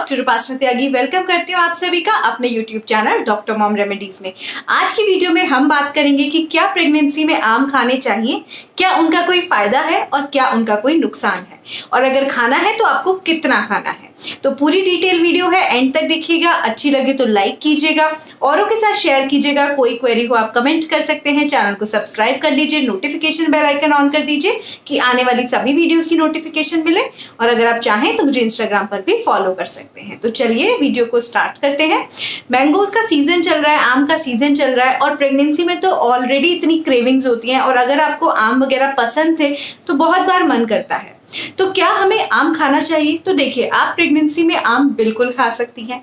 Doctor उपासना त्यागी welcome करती हूँ आप सभी का अपने YouTube channel doctor mom remedies में। आज की वीडियो में हम बात करेंगे कि क्या प्रेगनेंसी में आम खाने चाहिए, क्या उनका कोई फायदा है और क्या उनका कोई नुकसान है, और अगर खाना है तो आपको कितना खाना है। तो पूरी डिटेल वीडियो है, एंड तक देखिएगा। अच्छी लगे तो लाइक कीजिएगा, औरों के साथ शेयर कीजिएगा। कोई क्वेरी हो आप कमेंट कर सकते हैं। चैनल को सब्सक्राइब कर लीजिए, नोटिफिकेशन बेल आइकन ऑन कर दीजिए कि आने वाली सभी वीडियोस की नोटिफिकेशन मिले। और अगर आप चाहें तो मुझे इंस्टाग्राम पर भी फॉलो कर सकते हैं। तो चलिए वीडियो को स्टार्ट करते हैं। मैंगोज का सीजन चल रहा है, आम का सीजन चल रहा है, और प्रेगनेंसी में तो ऑलरेडी इतनी क्रेविंग्स होती हैं, और अगर आपको आम वगैरह पसंद थे तो बहुत बार मन करता है। तो क्या हमें आम खाना चाहिए? तो देखिए, आप प्रेगनेंसी में आम बिल्कुल खा सकती हैं।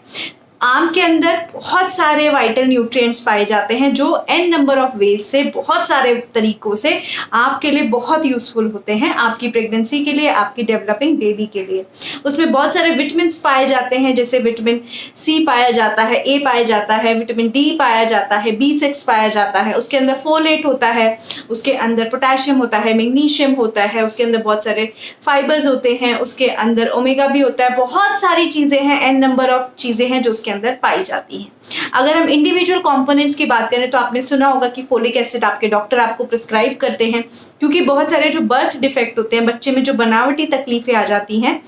आम के अंदर बहुत सारे वाइटल न्यूट्रिएंट्स पाए जाते हैं जो एन नंबर ऑफ वेज से, बहुत सारे तरीकों से आपके लिए बहुत यूजफुल होते हैं, आपकी प्रेगनेंसी के लिए, आपकी डेवलपिंग बेबी के लिए। उसमें बहुत सारे विटामिन पाए जाते हैं, जैसे विटामिन सी पाया जाता है, ए पाया जाता है, विटामिन डी पाया जाता है, B6 पाया जाता है, उसके अंदर फोलेट होता है, उसके अंदर पोटेशियम होता है, मैग्नीशियम होता है, उसके अंदर बहुत सारे फाइबर्स होते हैं, उसके अंदर ओमेगा भी होता है। बहुत सारी चीजें हैं, एन नंबर ऑफ चीजें हैं जो उसके अंदर पाई जाती हैं। अगर हम इंडिविजुअल कंपोनेंट्स की बात करें तो आपने सुना होगा कि फोलिक एसिड आपके डॉक्टर आपको प्रिस्क्राइब करते हैं, क्योंकि बहुत सारे जो बर्थ डिफेक्ट होते हैं, बच्चे में जो बनावटी तकलीफें आ जाती हैं,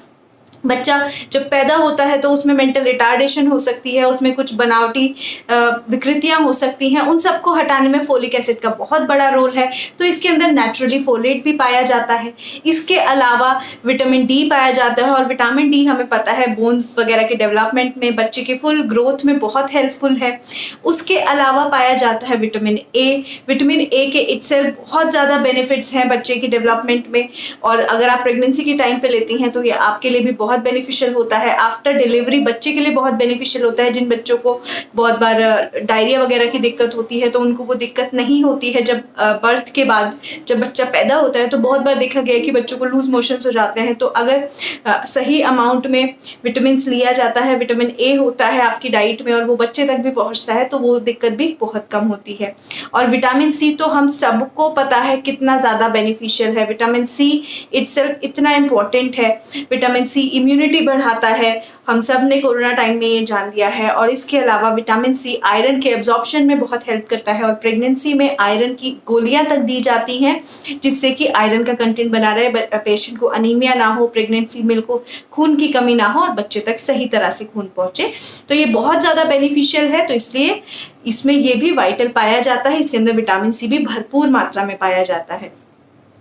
बच्चा जब पैदा होता है तो उसमें मेंटल रिटार्डेशन हो सकती है, उसमें कुछ बनावटी विकृतियां हो सकती हैं, उन सबको हटाने में फोलिक एसिड का बहुत बड़ा रोल है। तो इसके अंदर नेचुरली फोलेट भी पाया जाता है। इसके अलावा विटामिन डी पाया जाता है, और विटामिन डी हमें पता है बोन्स वगैरह के डेवलपमेंट में, बच्चे के फुल ग्रोथ में बहुत हेल्पफुल है। उसके अलावा पाया जाता है विटामिन ए। विटामिन ए के इटसेल्फ बहुत ज़्यादा बेनिफिट्स हैं बच्चे की डेवलपमेंट में, और अगर आप प्रेगनेंसी के टाइम पे लेती हैं तो ये आपके लिए भी बहुत बेनिफिशियल होता है। आफ्टर डिलीवरी बच्चे के लिए बहुत बेनिफिशियल होता है। जिन बच्चों को बहुत बार डायरिया वगैरह की दिक्कत होती है तो उनको वो दिक्कत नहीं होती है जब बर्थ के बाद, जब बच्चा पैदा होता है तो बहुत बार देखा गया है कि बच्चों को लूज मोशंस हो जाते हैं। तो अगर सही अमाउंट में विटामिन लिया जाता है, विटामिन ए होता है आपकी डाइट में, और वो बच्चे तक भी पहुंचता है, तो वो दिक्कत भी बहुत कम होती है। और विटामिन सी तो हम सबको पता है कितना ज्यादा बेनिफिशियल है। विटामिन सी इटसेल्फ इतना इंपॉर्टेंट है। विटामिन सी इम्यूनिटी बढ़ाता है, हम सब ने कोरोना टाइम में ये जान लिया है। और इसके अलावा विटामिन सी आयरन के एब्जॉर्प्शन में बहुत हेल्प करता है, और प्रेगनेंसी में आयरन की गोलियां तक दी जाती हैं जिससे कि आयरन का कंटेंट बना रहे, पेशेंट को अनीमिया ना हो, प्रेग्नेंट फीमेल को खून की कमी ना हो, और बच्चे तक सही तरह से खून पहुंचे। तो ये बहुत ज्यादा बेनिफिशियल है, तो इसलिए इसमें ये भी वाइटल पाया जाता है। इसके अंदर विटामिन सी भी भरपूर मात्रा में पाया जाता है।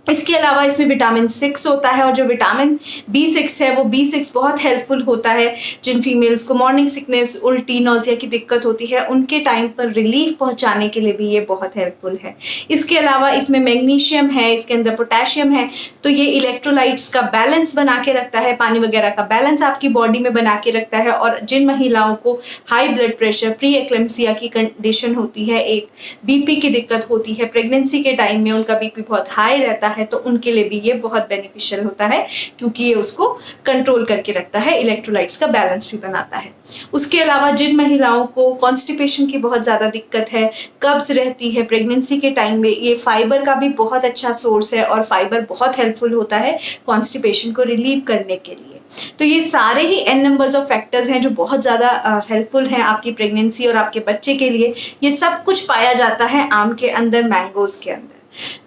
इसके अलावा इसमें विटामिन 6 होता है, और जो विटामिन B6 है वो B6 बहुत हेल्पफुल होता है जिन फीमेल्स को मॉर्निंग सिकनेस, उल्टी, नौजिया की दिक्कत होती है, उनके टाइम पर रिलीफ पहुंचाने के लिए भी ये बहुत हेल्पफुल है। इसके अलावा इसमें मैग्नीशियम है, इसके अंदर पोटेशियम है, तो ये इलेक्ट्रोलाइट्स का बैलेंस बना के रखता है, पानी वगैरह का बैलेंस आपकी बॉडी में बना के रखता है। और जिन महिलाओं को high blood pressure, pre eclampsia की कंडीशन होती है, एक BP की दिक्कत होती है, प्रेगनेंसी के टाइम में उनका BP बहुत हाई रहता है, तो उनके लिए भी ये बहुत बेनिफिशियल होता है, क्योंकि ये उसको कंट्रोल करके रखता है, इलेक्ट्रोलाइट्स का बैलेंस भी बनाता है। उसके अलावा जिन महिलाओं को कॉन्स्टिपेशन की बहुत ज्यादा दिक्कत है, कब्ज रहती है प्रेगनेंसी के टाइम में, ये फाइबर का भी बहुत अच्छा सोर्स है, और फाइबर बहुत हेल्पफुल होता है कॉन्स्टिपेशन को रिलीव करने के लिए। तो ये सारे ही एन नंबर्स ऑफ फैक्टर्स हैं जो बहुत ज़्यादा हेल्पफुल हैं आपकी प्रेगनेंसी और आपके बच्चे के लिए। ये सब कुछ पाया जाता है आम के अंदर, मैंगोज के अंदर।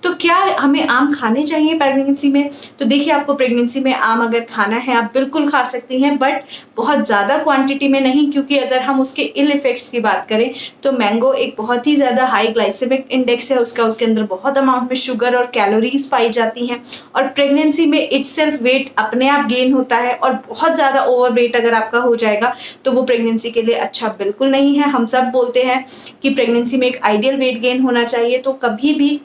तो क्या हमें आम खाने चाहिए प्रेगनेंसी में? तो देखिए, आपको प्रेगनेंसी में आम अगर खाना है आप बिल्कुल खा सकती हैं, बट बहुत ज़्यादा क्वांटिटी में नहीं, क्योंकि अगर हम उसके इल इफेक्ट्स की बात करें तो मैंगो एक बहुत ही ज़्यादा हाई ग्लाइसेमिक इंडेक्स है उसका, उसके अंदर बहुत अमाउंट में शुगर और कैलोरीज पाई जाती हैं, और प्रेगनेंसी में इटसेल्फ वेट अपने आप गेन होता है, और बहुत ज़्यादा ओवर वेट अगर आपका हो जाएगा तो वो प्रेगनेंसी के लिए अच्छा बिल्कुल नहीं है। हम सब बोलते हैं कि प्रेगनेंसी में एक आइडियल वेट गेन होना चाहिए, तो कभी भी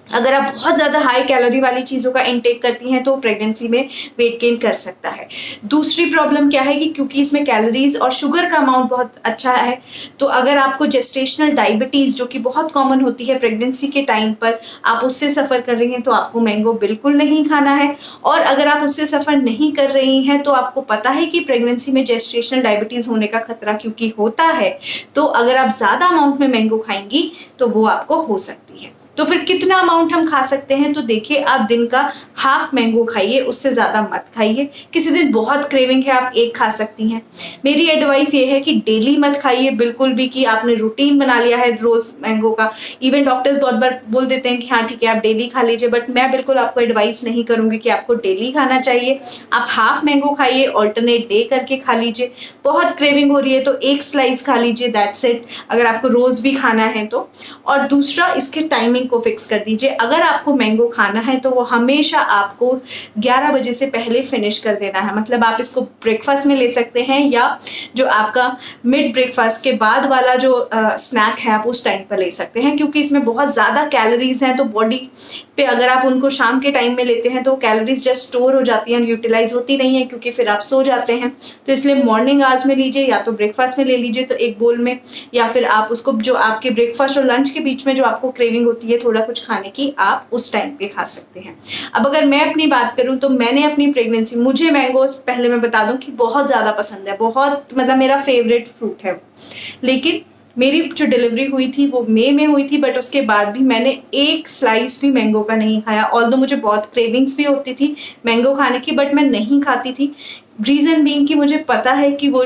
अगर आप बहुत ज़्यादा हाई कैलोरी वाली चीज़ों का इंटेक करती हैं तो प्रेगनेंसी में वेट गेन कर सकता है। दूसरी प्रॉब्लम क्या है कि क्योंकि इसमें कैलोरीज और शुगर का अमाउंट बहुत अच्छा है, तो अगर आपको जेस्टेशनल डायबिटीज़, जो कि बहुत कॉमन होती है प्रेगनेंसी के टाइम पर, आप उससे सफ़र कर रही हैं तो आपको मैंगो बिल्कुल नहीं खाना है। और अगर आप उससे सफ़र नहीं कर रही हैं तो आपको पता है कि प्रेगनेंसी में जेस्टेशनल डायबिटीज़ होने का खतरा क्योंकि होता है, तो अगर आप ज़्यादा अमाउंट में मैंगो खाएंगी तो वो आपको हो सकती है। तो फिर कितना अमाउंट हम खा सकते हैं? तो देखिए, आप दिन का हाफ मैंगो खाइए, उससे ज़्यादा मत खाइए। किसी दिन बहुत क्रेविंग है, आप एक खा सकती हैं। मेरी एडवाइस ये है कि डेली मत खाइए बिल्कुल भी, कि आपने रूटीन बना लिया है रोज़ मैंगो का। इवन डॉक्टर्स बहुत बार बोल देते हैं कि हाँ ठीक है, आप डेली खा लीजिए, बट मैं बिल्कुल आपको एडवाइस नहीं करूँगी कि आपको डेली खाना चाहिए। आप हाफ मैंगो खाइए, ऑल्टरनेट डे करके खा लीजिए। बहुत क्रेविंग हो रही है तो एक स्लाइस खा लीजिए, दैट्स इट, अगर आपको रोज़ भी खाना है तो। और दूसरा, इसके टाइमिंग को फिक्स कर दीजिए। अगर आपको मैंगो खाना है तो वो हमेशा आपको 11 बजे से पहले फिनिश कर देना है। मतलब आप इसको ब्रेकफास्ट में ले सकते हैं, या जो आपका मिड ब्रेकफास्ट के बाद वाला जो स्नैक है आप उस टाइम पर ले सकते हैं, क्योंकि इसमें बहुत ज़्यादा कैलोरीज हैं। तो बॉडी पे अगर आप उनको शाम के टाइम में लेते हैं तो कैलोरीज जस्ट स्टोर हो जाती हैं, यूटिलाइज होती नहीं है, क्योंकि फिर आप सो जाते हैं। तो इसलिए मॉर्निंग आवर्स में लीजिए, या तो ब्रेकफास्ट में ले लीजिए तो एक बोल में, या फिर आप उसको जो आपके ब्रेकफास्ट और लंच के बीच में जो आपको क्रेविंग होती है थोड़ा कुछ खाने की, आप उस टाइम पे खा सकते हैं। अब अगर मैं अपनी बात करूं तो मैंने अपनी प्रेगनेंसी, मुझे मैंगोस पहले मैं बता दूं कि बहुत ज़्यादा पसंद है, बहुत, मतलब मेरा फेवरेट फ्रूट है। लेकिन मेरी जो डिलीवरी हुई थी वो मई में हुई थी, बट उसके बाद भी मैंने एक स्लाइस भी मैंगो का नहीं खाया। ऑल्दो मुझे बहुत क्रेविंग्स भी होती थी मैंगो खाने की, बट मैं नहीं खाती थी। रीज़न बीइंग कि मुझे पता है कि वो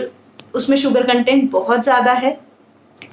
उसमें शुगर कंटेंट बहुत ज़्यादा है,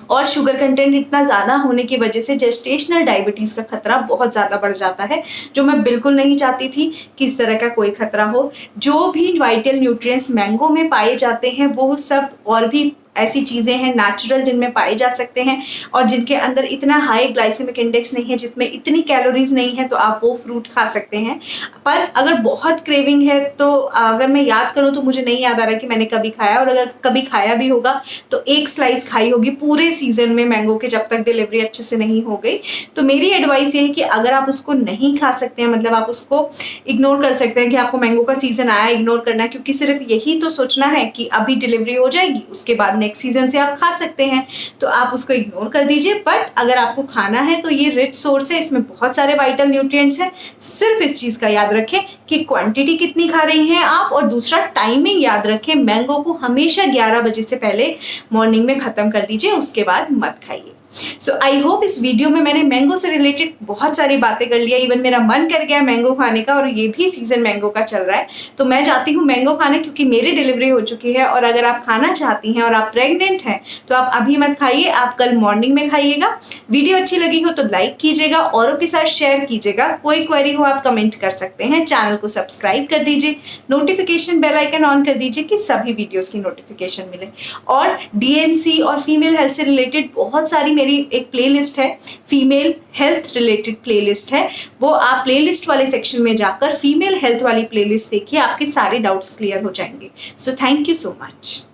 और शुगर कंटेंट इतना ज़्यादा होने की वजह से जेस्टेशनल डायबिटीज़ का खतरा बहुत ज़्यादा बढ़ जाता है, जो मैं बिल्कुल नहीं चाहती थी कि इस तरह का कोई खतरा हो। जो भी वाइटल न्यूट्रिएंट्स मैंगो में पाए जाते हैं वो सब और भी ऐसी चीज़ें हैं नेचुरल जिनमें पाए जा सकते हैं, और जिनके अंदर इतना हाई ग्लाइसेमिक इंडेक्स नहीं है, जिसमें इतनी कैलोरीज नहीं है, तो आप वो फ्रूट खा सकते हैं। पर अगर बहुत क्रेविंग है तो अगर मैं याद करूँ तो मुझे नहीं याद आ रहा कि मैंने कभी खाया, और अगर कभी खाया भी होगा तो एक स्लाइस खाई होगी पूरे सीजन में मैंगो के, जब तक डिलीवरी अच्छे से नहीं हो गई। तो मेरी एडवाइस ये है कि अगर आप उसको नहीं खा सकते हैं, मतलब आप उसको इग्नोर कर सकते हैं कि आपको मैंगो का सीजन आया, इग्नोर करना है, क्योंकि सिर्फ यही तो सोचना है कि अभी डिलीवरी हो जाएगी, उसके बाद नेक्स्ट सीजन से आप खा सकते हैं, तो आप उसको इग्नोर कर दीजिए। बट अगर आपको खाना है तो ये रिच सोर्स है, इसमें बहुत सारे वाइटल न्यूट्रिएंट्स हैं। सिर्फ इस चीज़ का याद रखें कि क्वांटिटी कितनी खा रही हैं आप, और दूसरा टाइमिंग याद रखें, मैंगो को हमेशा 11 बजे से पहले मॉर्निंग में ख़त्म कर दीजिए, उसके बाद मत खाइए। सो आई होप इस वीडियो में मैंने मैंगो से रिलेटेड बहुत सारी बातें कर लिया। इवन मेरा मन कर गया मैंगो खाने का, और ये भी सीजन मैंगो का चल रहा है, तो मैं जाती हूँ मैंगो खाने, क्योंकि मेरी डिलीवरी हो चुकी है। और अगर आप खाना चाहती हैं और आप प्रेग्नेंट हैं तो आप अभी मत खाइए, आप कल मॉर्निंग में खाइएगा। वीडियो अच्छी लगी हो तो लाइक कीजिएगा, औरों के साथ शेयर कीजिएगा। कोई क्वेरी हो आप कमेंट कर सकते हैं। चैनल को सब्सक्राइब कर दीजिए, नोटिफिकेशन बेल आइकन ऑन कर दीजिए कि सभी वीडियोस की नोटिफिकेशन मिले। और डीएनसी और फीमेल हेल्थ से रिलेटेड बहुत सारी मेरी एक प्लेलिस्ट है, फीमेल हेल्थ रिलेटेड प्लेलिस्ट है, वो आप प्लेलिस्ट वाले सेक्शन में जाकर फीमेल हेल्थ वाली प्लेलिस्ट देखिए, आपके सारे डाउट्स क्लियर हो जाएंगे। So thank you so much.